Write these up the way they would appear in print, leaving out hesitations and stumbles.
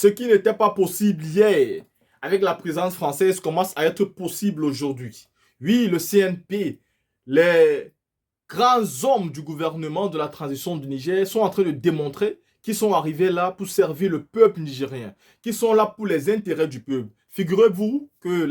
Ce qui n'était pas possible hier avec la présence française commence à être possible aujourd'hui. Oui, le CNP, les grands hommes du gouvernement de la transition du Niger sont en train de démontrer qu'ils sont arrivés là pour servir le peuple nigérien, qu'ils sont là pour les intérêts du peuple. Figurez-vous que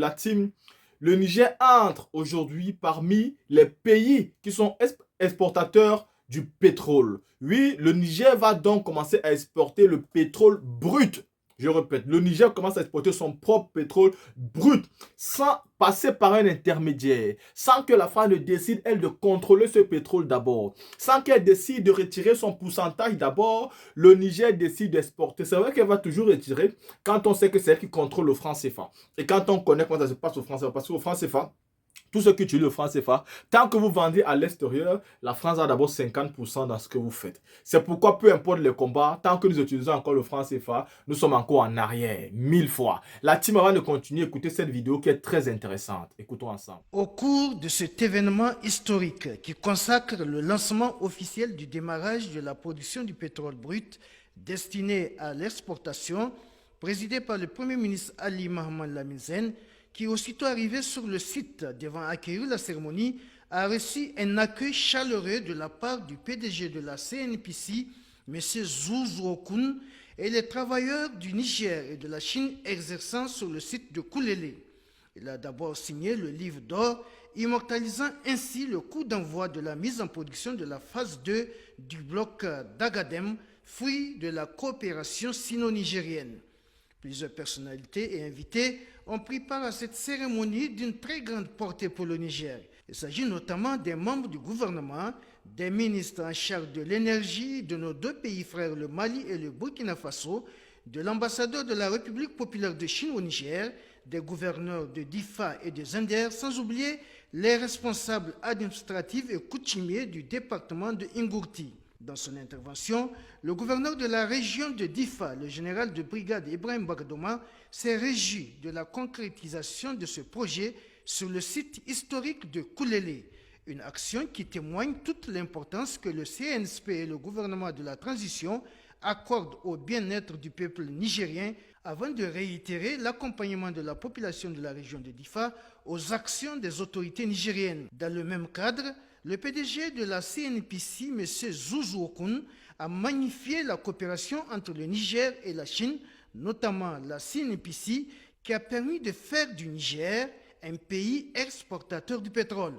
le Niger entre aujourd'hui parmi les pays qui sont exportateurs du pétrole. Oui, le Niger va donc commencer à exporter le pétrole brut. Je répète, le Niger commence à exporter son propre pétrole brut sans passer par un intermédiaire, sans que la France ne décide, elle, de contrôler ce pétrole d'abord, sans qu'elle décide de retirer son pourcentage d'abord, le Niger décide d'exporter. C'est vrai qu'elle va toujours retirer quand on sait que c'est elle qui contrôle le franc CFA. Et quand on connaît comment ça se passe au franc CFA, parce qu'au franc CFA, tout ce que tu le franc CFA, tant que vous vendez à l'extérieur, la France a d'abord 50% dans ce que vous faites. C'est pourquoi peu importe les combats, tant que nous utilisons encore le franc CFA, nous sommes encore en arrière, 1000 fois. La team avant de continuer, écoutez cette vidéo qui est très intéressante. Écoutons ensemble. Au cours de cet événement historique qui consacre le lancement officiel du démarrage de la production du pétrole brut destiné à l'exportation, présidé par le Premier ministre Ali Mohamed Lamine, qui aussitôt arrivé sur le site devant accueillir la cérémonie, a reçu un accueil chaleureux de la part du PDG de la CNPC, M. Zouzou Okun, et les travailleurs du Niger et de la Chine exerçant sur le site de Koulélé. Il a d'abord signé le livre d'or, immortalisant ainsi le coup d'envoi de la mise en production de la phase 2 du bloc d'Agadem, fruit de la coopération sino-nigérienne. Plusieurs personnalités et invités ont pris part à cette cérémonie d'une très grande portée pour le Niger. Il s'agit notamment des membres du gouvernement, des ministres en charge de l'énergie de nos deux pays frères, le Mali et le Burkina Faso, de l'ambassadeur de la République populaire de Chine au Niger, des gouverneurs de Difa et de Zender, sans oublier les responsables administratifs et coutumiers du département de Ingurti. Dans son intervention, le gouverneur de la région de Difa, le général de brigade Ibrahim Bagadoma, s'est réjoui de la concrétisation de ce projet sur le site historique de Koulélé, une action qui témoigne toute l'importance que le CNSP et le gouvernement de la transition accordent au bien-être du peuple nigérien avant de réitérer l'accompagnement de la population de la région de Difa aux actions des autorités nigériennes. Dans le même cadre, le PDG de la CNPC, M. Zouzou Okun, a magnifié la coopération entre le Niger et la Chine, notamment la CNPC, qui a permis de faire du Niger un pays exportateur du pétrole.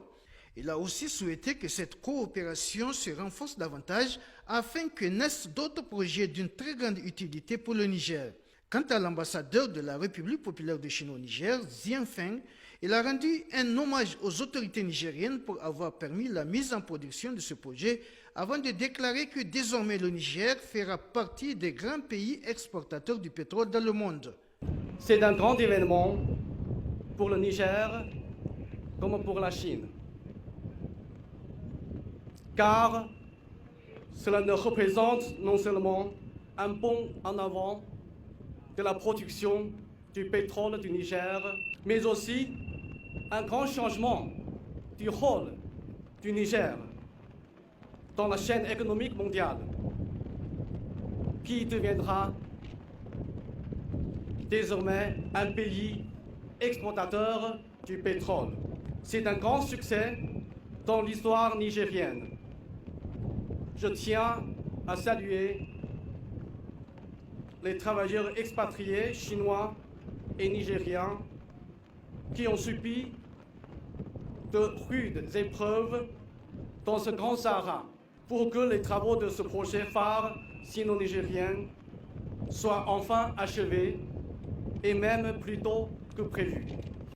Il a aussi souhaité que cette coopération se renforce davantage afin que naissent d'autres projets d'une très grande utilité pour le Niger. Quant à l'ambassadeur de la République populaire de Chine au Niger, Xianfeng, il a rendu un hommage aux autorités nigériennes pour avoir permis la mise en production de ce projet avant de déclarer que désormais le Niger fera partie des grands pays exportateurs du pétrole dans le monde. C'est un grand événement pour le Niger comme pour la Chine, car cela ne représente non seulement un bond en avant de la production du pétrole du Niger, mais aussi un grand changement du rôle du Niger dans la chaîne économique mondiale, qui deviendra désormais un pays exportateur du pétrole. C'est un grand succès dans l'histoire nigérienne. Je tiens à saluer les travailleurs expatriés chinois et nigériens qui ont subi de rudes épreuves dans ce grand Sahara pour que les travaux de ce projet phare sino-nigérien soient enfin achevés et même plus tôt que prévu.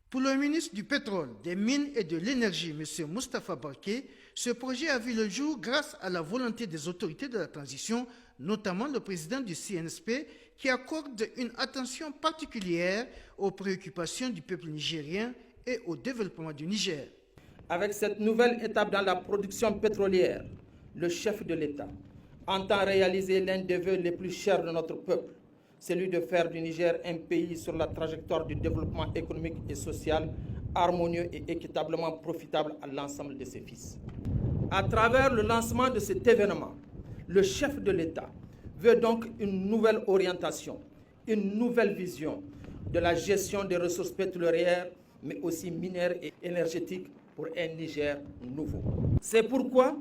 Pour le ministre du Pétrole, des Mines et de l'Énergie, M. Moustapha Barké, ce projet a vu le jour grâce à la volonté des autorités de la transition, notamment le président du CNSP, qui accorde une attention particulière aux préoccupations du peuple nigérien et au développement du Niger. Avec cette nouvelle étape dans la production pétrolière, le chef de l'État entend réaliser l'un des vœux les plus chers de notre peuple, celui de faire du Niger un pays sur la trajectoire du développement économique et social, harmonieux et équitablement profitable à l'ensemble de ses fils. À travers le lancement de cet événement, le chef de l'État veut donc une nouvelle orientation une nouvelle vision de la gestion des ressources pétrolières, mais aussi minières et énergétiques pour un Niger nouveau. C'est pourquoi,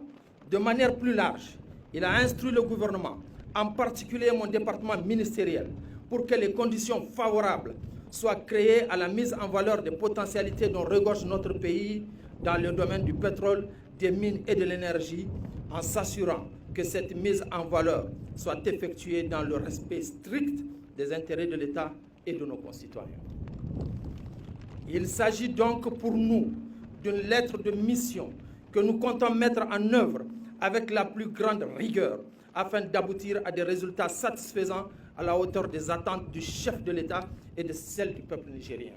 de manière plus large, il a instruit le gouvernement, en particulier mon département ministériel, pour que les conditions favorables soient créées à la mise en valeur des potentialités dont regorge notre pays dans le domaine du pétrole, des mines et de l'énergie, en s'assurant que cette mise en valeur soit effectuée dans le respect strict des intérêts de l'État et de nos concitoyens. Il s'agit donc pour nous d'une lettre de mission que nous comptons mettre en œuvre avec la plus grande rigueur afin d'aboutir à des résultats satisfaisants à la hauteur des attentes du chef de l'État et de celles du peuple nigérien.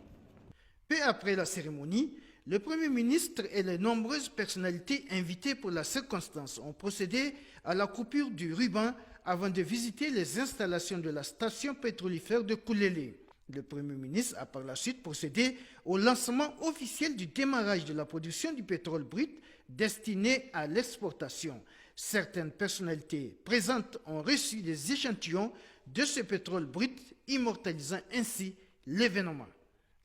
Peu après la cérémonie, le Premier ministre et les nombreuses personnalités invitées pour la circonstance ont procédé à la coupure du ruban avant de visiter les installations de la station pétrolifère de Koulélé. Le Premier ministre a par la suite procédé au lancement officiel du démarrage de la production du pétrole brut destiné à l'exportation. Certaines personnalités présentes ont reçu des échantillons de ce pétrole brut, immortalisant ainsi l'événement.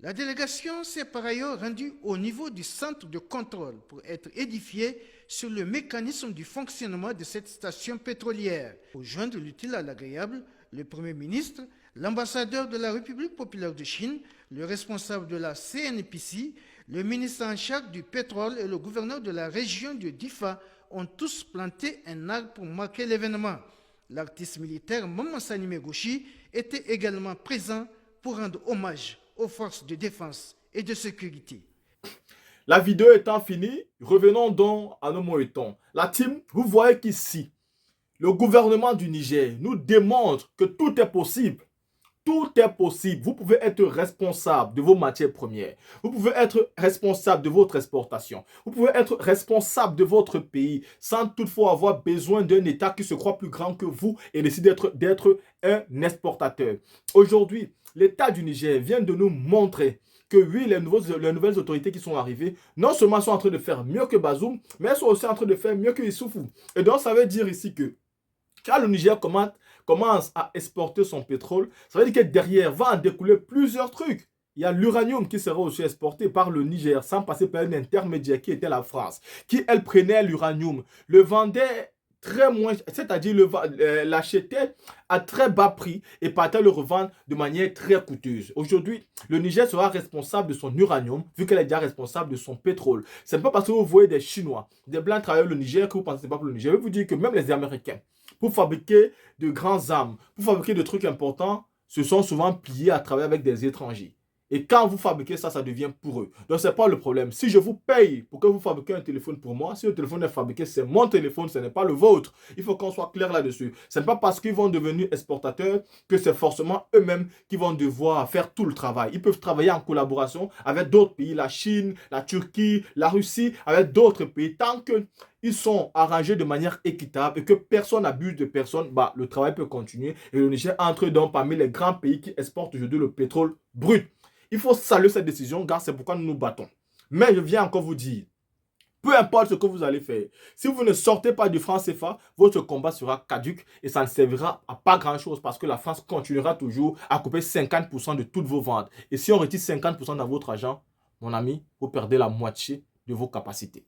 La délégation s'est par ailleurs rendue au niveau du centre de contrôle pour être édifiée sur le mécanisme du fonctionnement de cette station pétrolière. Pour joindre l'utile à l'agréable, le Premier ministre, l'ambassadeur de la République populaire de Chine, le responsable de la CNPC, le ministre en charge du pétrole et le gouverneur de la région de Difa ont tous planté un arbre pour marquer l'événement. L'artiste militaire Maman Sani Megoshi était également présent pour rendre hommage aux forces de défense et de sécurité. La vidéo étant finie, revenons donc à nos moyens. La team, vous voyez qu'ici, le gouvernement du Niger nous démontre que tout est possible. Tout est possible. Vous pouvez être responsable de vos matières premières. Vous pouvez être responsable de votre exportation. Vous pouvez être responsable de votre pays sans toutefois avoir besoin d'un État qui se croit plus grand que vous et décide d'être un exportateur. Aujourd'hui, l'État du Niger vient de nous montrer que oui, les nouvelles autorités qui sont arrivées, non seulement sont en train de faire mieux que Bazoum, mais elles sont aussi en train de faire mieux que Issoufou. Et donc, ça veut dire ici que quand le Niger commence à exporter son pétrole, ça veut dire que derrière va en découler plusieurs trucs. Il y a l'uranium qui sera aussi exporté par le Niger sans passer par un intermédiaire qui était la France, qui elle prenait l'uranium, le vendait très moins, c'est-à-dire l'achetait à très bas prix et partait le revendre de manière très coûteuse. Aujourd'hui, le Niger sera responsable de son uranium vu qu'elle est déjà responsable de son pétrole. Ce n'est pas parce que vous voyez des Chinois, des Blancs travailler le Niger que vous pensez pas pour le Niger. Je vais vous dire que même les Américains, pour fabriquer de grandes armes, pour fabriquer de trucs importants, se sont souvent pliés à travailler avec des étrangers. Et quand vous fabriquez ça, ça devient pour eux. Donc, ce n'est pas le problème. Si je vous paye pour que vous fabriquiez un téléphone pour moi, si le téléphone est fabriqué, c'est mon téléphone, ce n'est pas le vôtre. Il faut qu'on soit clair là-dessus. Ce n'est pas parce qu'ils vont devenir exportateurs que c'est forcément eux-mêmes qui vont devoir faire tout le travail. Ils peuvent travailler en collaboration avec d'autres pays, la Chine, la Turquie, la Russie, avec d'autres pays. Tant qu'ils sont arrangés de manière équitable et que personne n'abuse de personne, bah, le travail peut continuer. Et le Niger entre donc parmi les grands pays qui exportent aujourd'hui le pétrole brut. Il faut saluer cette décision, car c'est pourquoi nous nous battons. Mais je viens encore vous dire, peu importe ce que vous allez faire, si vous ne sortez pas du franc CFA, votre combat sera caduc et ça ne servira à pas grand-chose parce que la France continuera toujours à couper 50% de toutes vos ventes. Et si on retire 50% dans votre argent, mon ami, vous perdez la moitié de vos capacités.